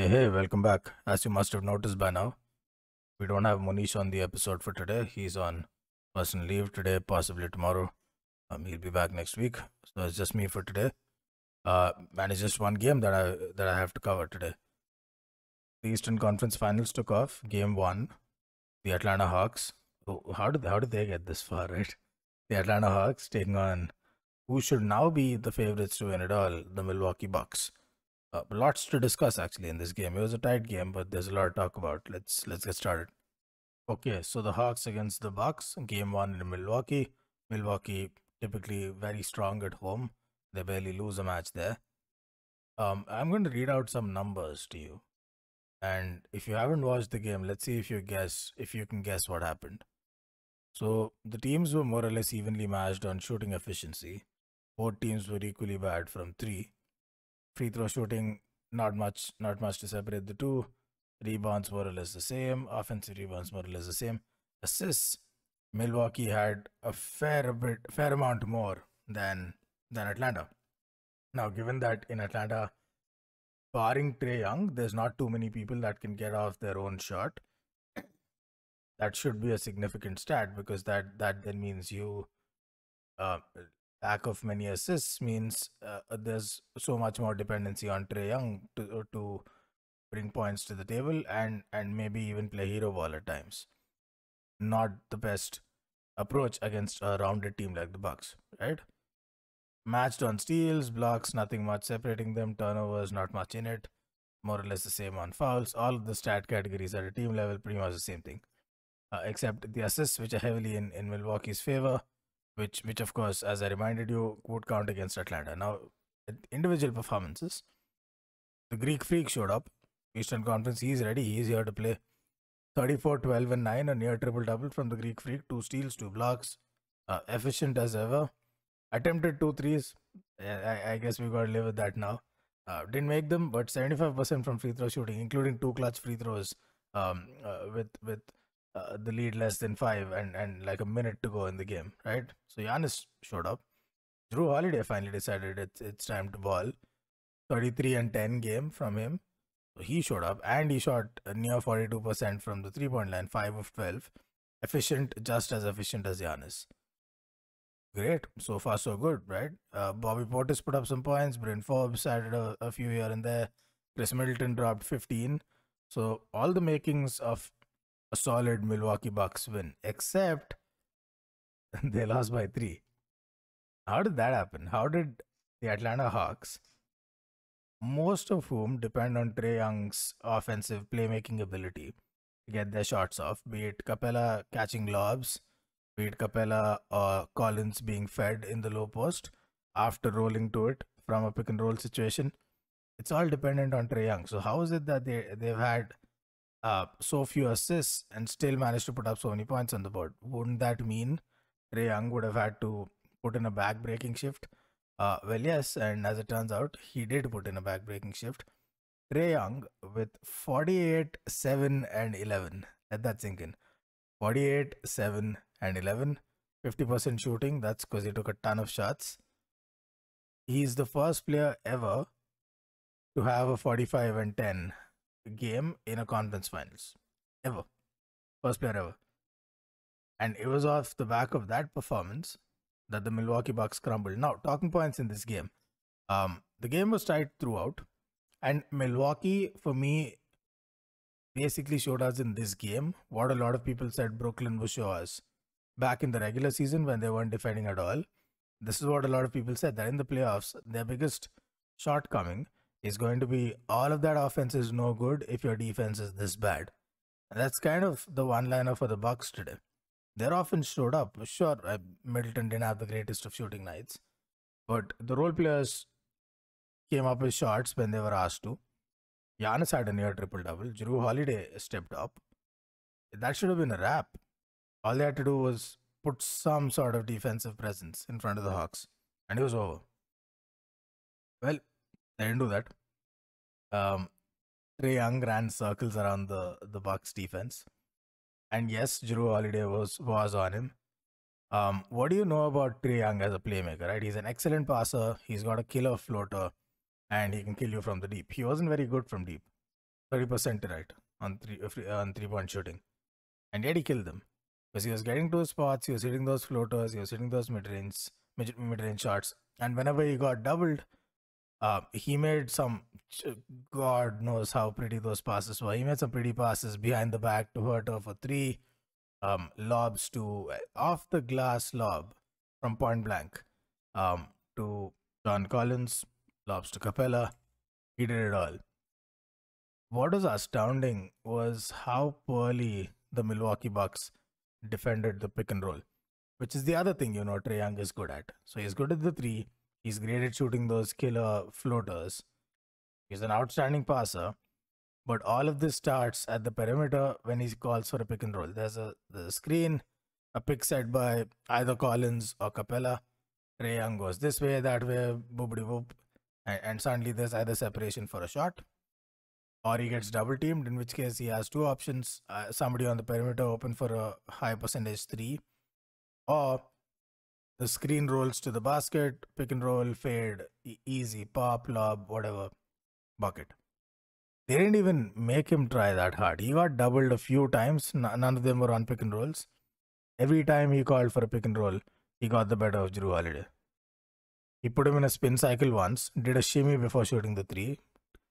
Hey, welcome back. As you must have noticed by now, we don't have Monish on the episode for today. He's on personal leave today, possibly tomorrow. He'll be back next week. So it's just me for today. And it's just one game that I have to cover today. The Eastern Conference Finals took off. Game one, the Atlanta Hawks. Oh, how did they get this far, right? The Atlanta Hawks taking on who should now be the favorites to win it all, the Milwaukee Bucks. Lots to discuss actually in this game. It was a tight game, but there's a lot to talk about. Let's get started. Okay, so the Hawks against the Bucks, game one in Milwaukee. Milwaukee typically very strong at home. They barely lose a match there. I'm going to read out some numbers to you, and if you haven't watched the game, let's see if you can guess what happened. So the teams were more or less evenly matched on shooting efficiency. Both teams were equally bad from three. Free throw shooting, not much to separate the two. Rebounds more or less the same. Offensive rebounds more or less the same. Assists, Milwaukee had a fair amount more than Atlanta. Now, given that in Atlanta, barring Trae Young, there's not too many people that can get off their own shot. That should be a significant stat because that then means you uh, lack of many assists means there's so much more dependency on Trae Young to bring points to the table and maybe even play hero ball at times. Not the best approach against a rounded team like the Bucks, right? Matched on steals, blocks, nothing much separating them. Turnovers, not much in it. More or less the same on fouls. All of the stat categories at a team level, pretty much the same thing. Except the assists, which are heavily in Milwaukee's favor, which of course, as I reminded you, would count against Atlanta. Now, individual performances, the Greek Freak showed up. Eastern Conference, he's ready. He's here to play. 34, 12, and 9, a near triple-double from the Greek Freak. 2 steals, 2 blocks. Efficient as ever. Attempted 2 threes. I guess we got to live with that now. Didn't make them, but 75% from free throw shooting, including 2 clutch free throws with the lead less than 5 and like a minute to go in the game, right? So Giannis showed up. Jrue Holiday finally decided it's time to ball. 33 and 10 game from him. So he showed up and he shot near 42% from the 3-point line, 5 of 12. Efficient, just as efficient as Giannis. Great. So far, so good, right? Bobby Portis put up some points. Bryn Forbes added a few here and there. Chris Middleton dropped 15. So all the makings of a solid Milwaukee Bucks win, except they lost by 3. How did that happen? How did the Atlanta Hawks, most of whom depend on Trae Young's offensive playmaking ability to get their shots off, be it Capella catching lobs, be it Capella or Collins being fed in the low post after rolling to it from a pick and roll situation, it's all dependent on Trae Young. So how is it that they've had so few assists and still managed to put up so many points on the board? Wouldn't that mean Trae Young would have had to put in a back-breaking shift? Well, yes, and as it turns out, he did put in a back-breaking shift. Trae Young with 48, 7, and 11. Let that sink in. 48, 7, and 11. 50% shooting. That's because he took a ton of shots. He's the first player ever to have a 45 and 10 game in a conference finals. Ever. First player ever. And it was off the back of that performance that the Milwaukee Bucks crumbled. Now, talking points in this game. The game was tight throughout. And Milwaukee, for me, basically showed us in this game what a lot of people said Brooklyn would show us back in the regular season when they weren't defending at all. This is what a lot of people said, that in the playoffs, their biggest shortcoming is going to be all of that offense is no good if your defense is this bad. And that's kind of the one-liner for the Bucks today. Their offense showed up. Sure, Middleton didn't have the greatest of shooting nights, but the role players came up with shots when they were asked to. Giannis had a near triple-double. Jrue Holiday stepped up. That should have been a wrap. All they had to do was put some sort of defensive presence in front of the Hawks, and it was over. Well, they didn't do that. Trae Young ran circles around the Bucks defense. And yes, Jrue Holiday was on him. What do you know about Trae Young as a playmaker, right? He's an excellent passer. He's got a killer floater, and he can kill you from the deep. He wasn't very good from deep. 30% right on 3-point shooting. And yet he killed them. Because he was getting to his spots, he was hitting those floaters, he was hitting those mid-range shots. And whenever he got doubled, he made some, God knows how pretty those passes were. He made some pretty passes behind the back to Herter for 3, lobs to off the glass lob from point blank, to John Collins, lobs to Capella. He did it all. What was astounding was how poorly the Milwaukee Bucks defended the pick and roll, which is the other thing, Trae Young is good at. So he's good at the 3. He's great at shooting those killer floaters. He's an outstanding passer. But all of this starts at the perimeter when he calls for a pick and roll. There's a screen, a pick set by either Collins or Capella. Trae Young goes this way, that way, boobity boop. And suddenly there's either separation for a shot, or he gets double teamed, in which case he has 2 options. Somebody on the perimeter open for a high percentage 3, or the screen rolls to the basket, pick and roll, fade, easy, pop, lob, whatever, bucket. They didn't even make him try that hard. He got doubled a few times. None of them were on pick and rolls. Every time he called for a pick and roll, he got the better of Jrue Holiday. He put him in a spin cycle once, did a shimmy before shooting the 3.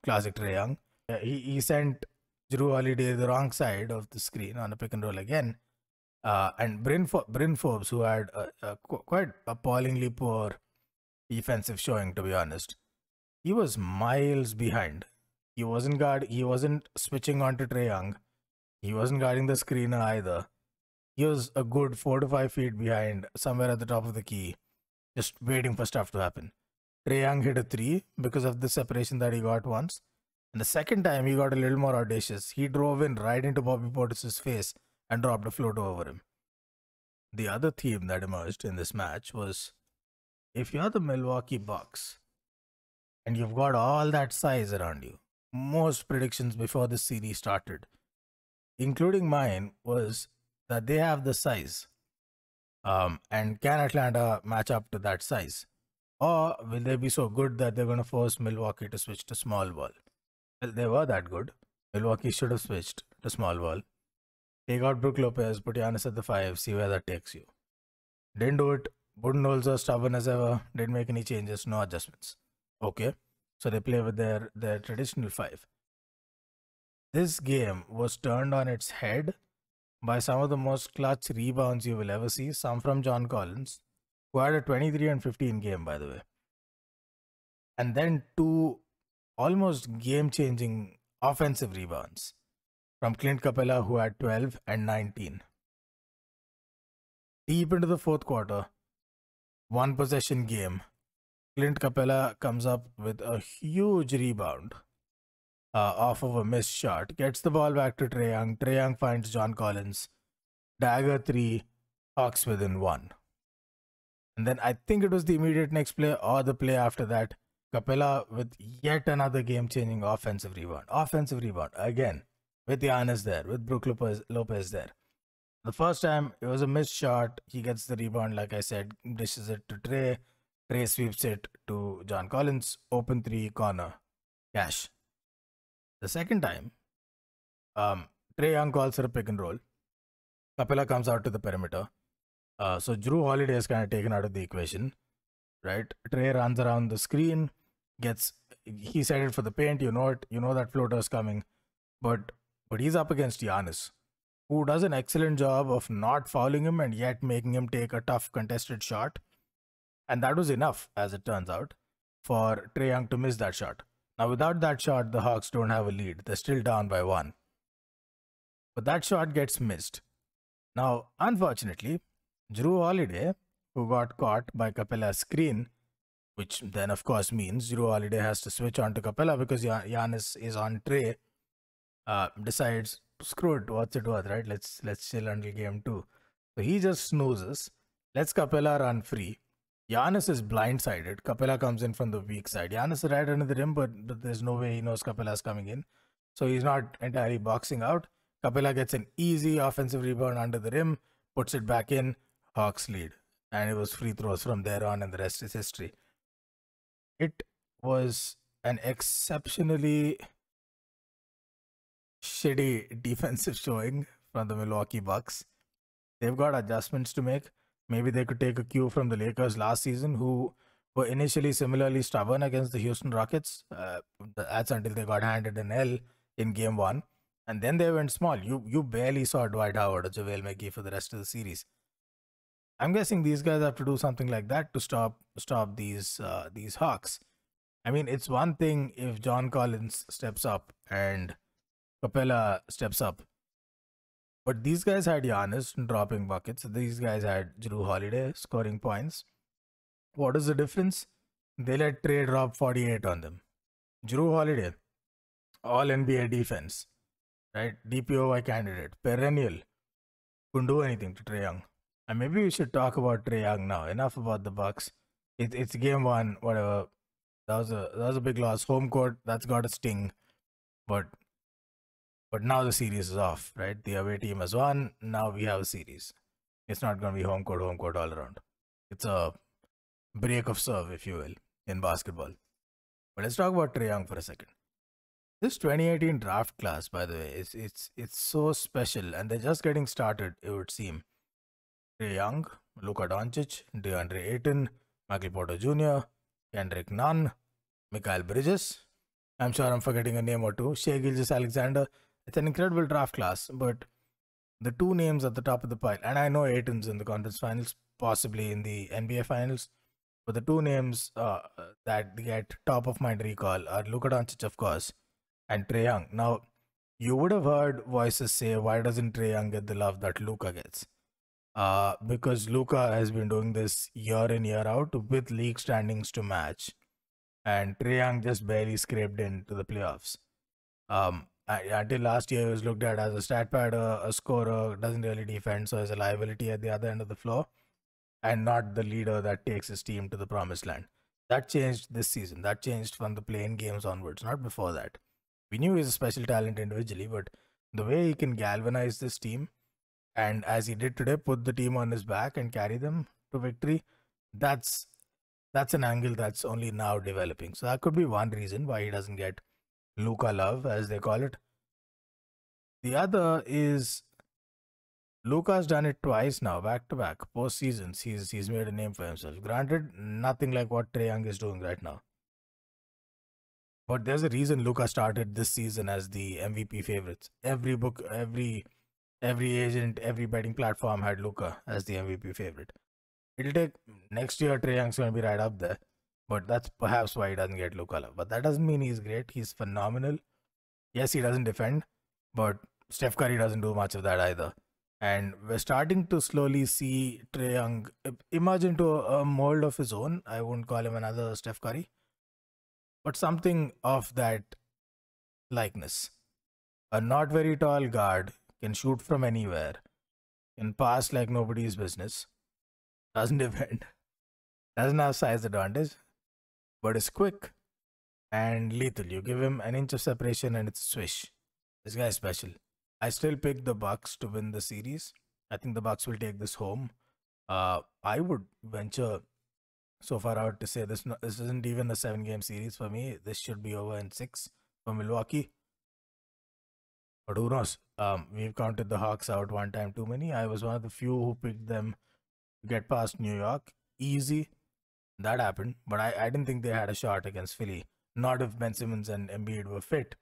Classic Trae Young. He sent Jrue Holiday the wrong side of the screen on a pick and roll again. And Bryn Forbes, who had quite appallingly poor defensive showing, to be honest, he was miles behind. He wasn't switching on to Trae Young. He wasn't guarding the screener either. He was a good 4 to 5 feet behind, somewhere at the top of the key, just waiting for stuff to happen. Trae Young hit a 3 because of the separation that he got once. And the second time, he got a little more audacious. He drove in right into Bobby Portis's face and dropped a floater over him. The other theme that emerged in this match was, if you're the Milwaukee Bucks and you've got all that size around you, most predictions before the series started, including mine, was that they have the size. And can Atlanta match up to that size? Or will they be so good that they're going to force Milwaukee to switch to small ball? Well, they were that good. Milwaukee should have switched to small ball. Take out Brook Lopez, put Giannis at the 5, see where that takes you. Didn't do it. Budenholzer, stubborn as ever, didn't make any changes, no adjustments. Okay. So they play with their traditional 5. This game was turned on its head by some of the most clutch rebounds you will ever see. Some from John Collins, who had a 23 and 15 game, by the way. And then 2 almost game-changing offensive rebounds from Clint Capella, who had 12 and 19. Deep into the 4th quarter, 1 possession game, Clint Capella comes up with a huge rebound off of a missed shot, gets the ball back to Trae Young. Trae Young finds John Collins, dagger 3, Hawks within 1. And then I think it was the immediate next play or the play after that, Capella with yet another game-changing offensive rebound. Offensive rebound again, with Giannis there, with Brook Lopez there. The first time, it was a missed shot. He gets the rebound, like I said, dishes it to Trae. Trae sweeps it to John Collins. Open 3, corner. Cash. The second time, Trae Young calls for a pick and roll. Capella comes out to the perimeter. So Jrue Holiday is kind of taken out of the equation, right? Trae runs around the screen, he's headed for the paint. You know it. You know that floater is coming. But he's up against Giannis, who does an excellent job of not fouling him and yet making him take a tough contested shot. And that was enough, as it turns out, for Trae Young to miss that shot. Now, without that shot, the Hawks don't have a lead. They're still down by 1. But that shot gets missed. Now, unfortunately, Jrue Holiday, who got caught by Capella's screen, which then, of course, means Jrue Holiday has to switch on to Capella because Giannis is on Trae, decides, screw it, what's it worth, right? Let's chill until game 2. So he just snoozes, lets Capella run free. Giannis is blindsided. Capella comes in from the weak side. Giannis is right under the rim, but there's no way he knows Capella's coming in. So he's not entirely boxing out. Capella gets an easy offensive rebound under the rim, puts it back in, Hawks lead. And it was free throws from there on, and the rest is history. It was an exceptionally shitty defensive showing from the Milwaukee Bucks. They've got adjustments to make. Maybe they could take a cue from the Lakers last season, who were initially similarly stubborn against the Houston Rockets. That's until they got handed an L in Game 1. And then they went small. You barely saw Dwight Howard or JaVale McGee for the rest of the series. I'm guessing these guys have to do something like that to stop these Hawks. I mean, it's one thing if John Collins steps up and Capella steps up. But these guys had Giannis dropping buckets. These guys had Jrue Holiday scoring points. What is the difference? They let Trey drop 48 on them. Jrue Holiday, all NBA defense, right? DPOY candidate, perennial. Couldn't do anything to Trae Young. And maybe we should talk about Trae Young now. Enough about the Bucks. It's Game 1, whatever. That was a big loss. Home court, that's got a sting. But now the series is off, right? The away team has won. Now we have a series. It's not going to be home court all around. It's a break of serve, if you will, in basketball. But let's talk about Trae Young for a second. This 2018 draft class, by the way, it's so special, and they're just getting started, it would seem. Trae Young, Luka Doncic, DeAndre Ayton, Michael Porter Jr., Kendrick Nunn, Mikal Bridges. I'm sure I'm forgetting a name or two. Shai Gilgeous-Alexander. It's an incredible draft class, but the two names at the top of the pile, and I know Ayton's in the conference finals, possibly in the NBA finals, but the two names that get top of mind recall are Luka Doncic, of course, and Trae Young. Now, you would have heard voices say, why doesn't Trae Young get the love that Luka gets? Because Luka has been doing this year in, year out with league standings to match, and Trae Young just barely scraped into the playoffs. Until last year, he was looked at as a stat pad, a scorer, doesn't really defend, so is a liability at the other end of the floor, and not the leader that takes his team to the promised land. That changed this season. That changed from the play-in games onwards, not before that. We knew he's a special talent individually, but the way he can galvanize this team, and as he did today, put the team on his back and carry them to victory, that's an angle that's only now developing. So that could be one reason why he doesn't get Luka love, as they call it. The other is Luka's done it twice now, back to back, post seasons. He's made a name for himself. Granted, nothing like what Trae Young is doing right now. But there's a reason Luka started this season as the MVP favorites. Every book, every agent, every betting platform had Luka as the MVP favorite. It'll take next year, Trae Young's going to be right up there. But that's perhaps why he doesn't get Luka love. But that doesn't mean he's great. He's phenomenal. Yes, he doesn't defend, but Steph Curry doesn't do much of that either. And we're starting to slowly see Trae Young emerge into a mold of his own. I wouldn't call him another Steph Curry, but something of that likeness. A not very tall guard, can shoot from anywhere, can pass like nobody's business, doesn't defend, doesn't have size advantage, but is quick and lethal. You give him an inch of separation and it's a swish. This guy is special. I still pick the Bucks to win the series. I think the Bucks will take this home. I would venture so far out to say this isn't even a 7-game series for me. This should be over in 6 for Milwaukee. But who knows? We've counted the Hawks out one time too many. I was one of the few who picked them to get past New York. Easy. That happened. But I didn't think they had a shot against Philly. Not if Ben Simmons and Embiid were fit.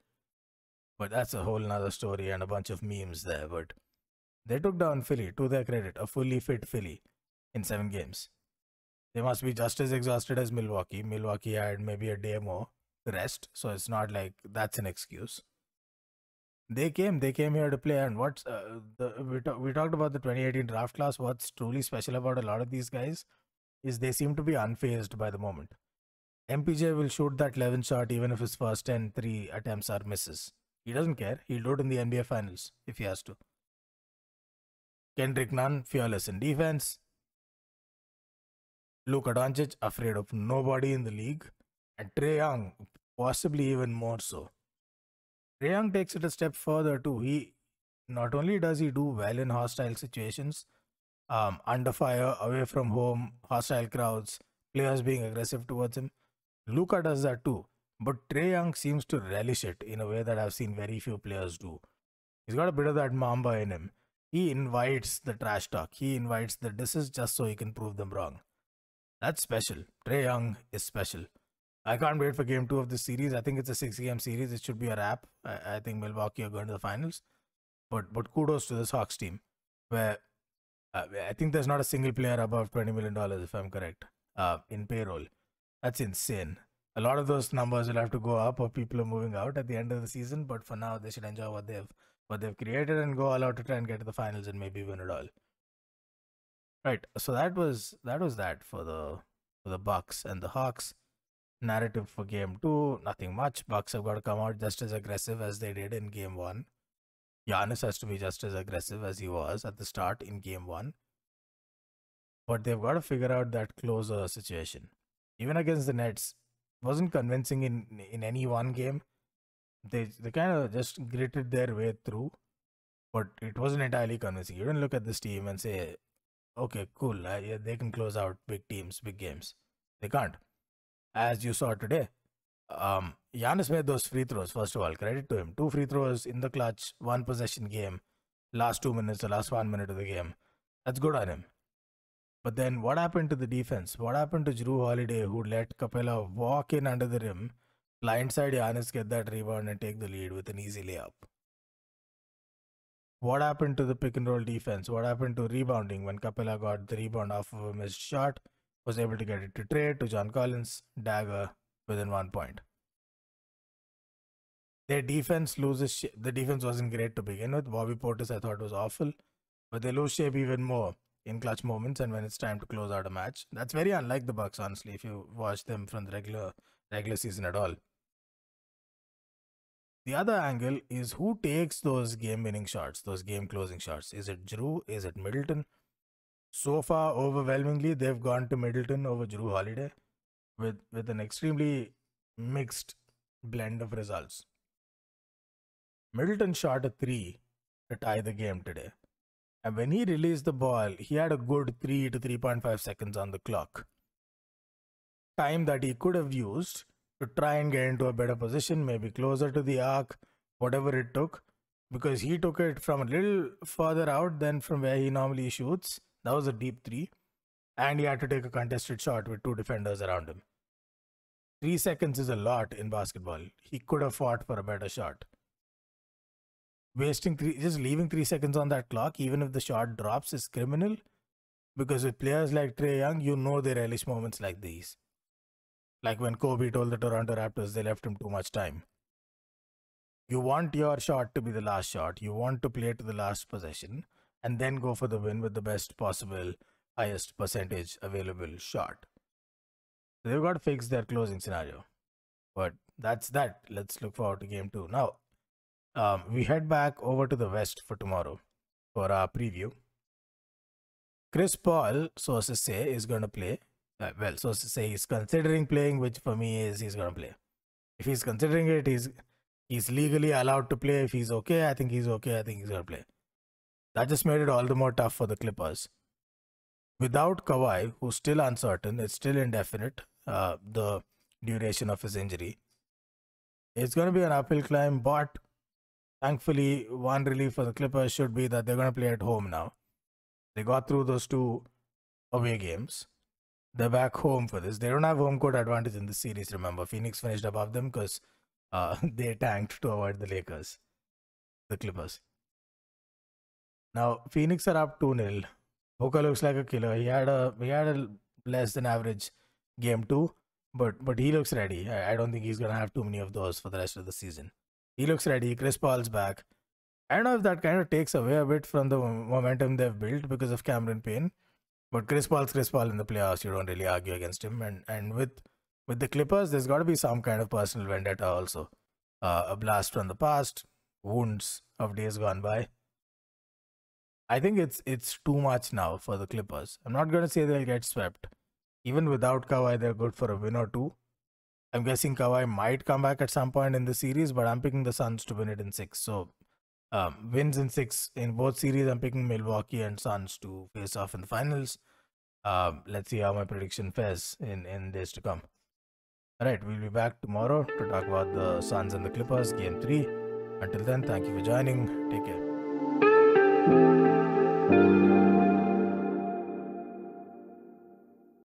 But that's a whole nother story and a bunch of memes there. But they took down Philly, to their credit, a fully fit Philly in 7 games. They must be just as exhausted as Milwaukee. Milwaukee had maybe a day more rest, so it's not like that's an excuse. They came here to play, and we talked about the 2018 draft class. What's truly special about a lot of these guys is they seem to be unfazed by the moment. MPJ will shoot that 11 shot even if his first 10 3 attempts are misses. He doesn't care. He'll do it in the NBA finals if he has to. Kendrick Nunn, fearless in defense. Luka Doncic, afraid of nobody in the league. And Trae Young, possibly even more so. Trae Young takes it a step further too. He not only does he do well in hostile situations, under fire, away from home, hostile crowds, players being aggressive towards him. Luka does that too. But Trae Young seems to relish it in a way that I've seen very few players do. He's got a bit of that Mamba in him. He invites the trash talk. He invites the disses just so he can prove them wrong. That's special. Trae Young is special. I can't wait for game 2 of this series. I think it's a 6-game series. It should be a wrap. I think Milwaukee are going to the finals. But kudos to this Hawks team, where I think there's not a single player above $20 million, if I'm correct, in payroll. That's insane. A lot of those numbers will have to go up or people are moving out at the end of the season. But for now, they should enjoy what they've created and go all out to try and get to the finals and maybe win it all. Right. So that was that for the Bucks and the Hawks. Narrative for game 2, nothing much. Bucks have got to come out just as aggressive as they did in game 1. Giannis has to be just as aggressive as he was at the start in game 1. But they've got to figure out that closer situation. Even against the Nets, wasn't convincing in any one game. They kind of just gritted their way through, but it wasn't entirely convincing. You don't look at this team and say, okay, cool, yeah, they can close out big teams, big games. They can't. As you saw today, Giannis made those free throws, first of all. Credit to him. 2 free throws in the clutch, 1 possession game, last 2 minutes, the last 1 minute of the game. That's good on him. But then what happened to the defense? What happened to Jrue Holiday, who let Capella walk in under the rim, blindside Giannis, get that rebound and take the lead with an easy layup? What happened to the pick and roll defense? What happened to rebounding when Capella got the rebound off of a missed shot, was able to get it to Trae, to John Collins, dagger within 1 point? Their defense loses the defense wasn't great to begin with. Bobby Portis, I thought, was awful. But they lose shape even more in clutch moments and when it's time to close out a match. That's very unlike the Bucks, honestly, if you watch them from the regular season at all. The other angle is who takes those game-winning shots, those game-closing shots. Is it Jrue? Is it Middleton? So far, overwhelmingly, they've gone to Middleton over Jrue Holiday with an extremely mixed blend of results. Middleton shot a 3 to tie the game today. And when he released the ball, he had a good 3 to 3.5 seconds on the clock. Time that he could have used to try and get into a better position, maybe closer to the arc, whatever it took. Because he took it from a little further out than from where he normally shoots. That was a deep 3. And he had to take a contested shot with 2 defenders around him. 3 seconds is a lot in basketball. He could have fought for a better shot. Just leaving 3 seconds on that clock, even if the shot drops, is criminal. Because with players like Trae Young, you know they relish moments like these. Like when Kobe told the Toronto Raptors they left him too much time. You want your shot to be the last shot. You want to play to the last possession and then go for the win with the best possible, highest percentage available shot. They've got to fix their closing scenario. But that's that. Let's look forward to game 2. Now, we head back over to the West for tomorrow for our preview. Chris Paul, sources say, is going to play. Sources say he's considering playing, which for me is he's going to play. If he's considering it, he's legally allowed to play. If he's okay, I think he's okay. I think he's going to play. That just made it all the more tough for the Clippers. Without Kawhi, who's still uncertain, it's still indefinite, the duration of his injury. It's going to be an uphill climb, but thankfully, one relief for the Clippers should be that they're going to play at home now. They got through those 2 away games. They're back home for this. They don't have home court advantage in this series, remember. Phoenix finished above them because they tanked to avoid the Lakers, the Clippers. Now, Phoenix are up 2-0. Boca looks like a killer. He had a less than average game 2, but he looks ready. I don't think he's going to have too many of those for the rest of the season. He looks ready. Chris Paul's back. I don't know if that kind of takes away a bit from the momentum they've built because of Cameron Payne. But Chris Paul in the playoffs. You don't really argue against him. And with the Clippers, there's got to be some kind of personal vendetta also. A blast from the past. Wounds of days gone by. I think it's too much now for the Clippers. I'm not going to say they'll get swept. Even without Kawhi, they're good for a win or 2. I'm guessing Kawhi might come back at some point in the series, but I'm picking the Suns to win it in 6. So, wins in 6 in both series. I'm picking Milwaukee and Suns to face off in the finals. Let's see how my prediction fares in days to come. All right, we'll be back tomorrow to talk about the Suns and the Clippers, game 3. Until then, thank you for joining. Take care.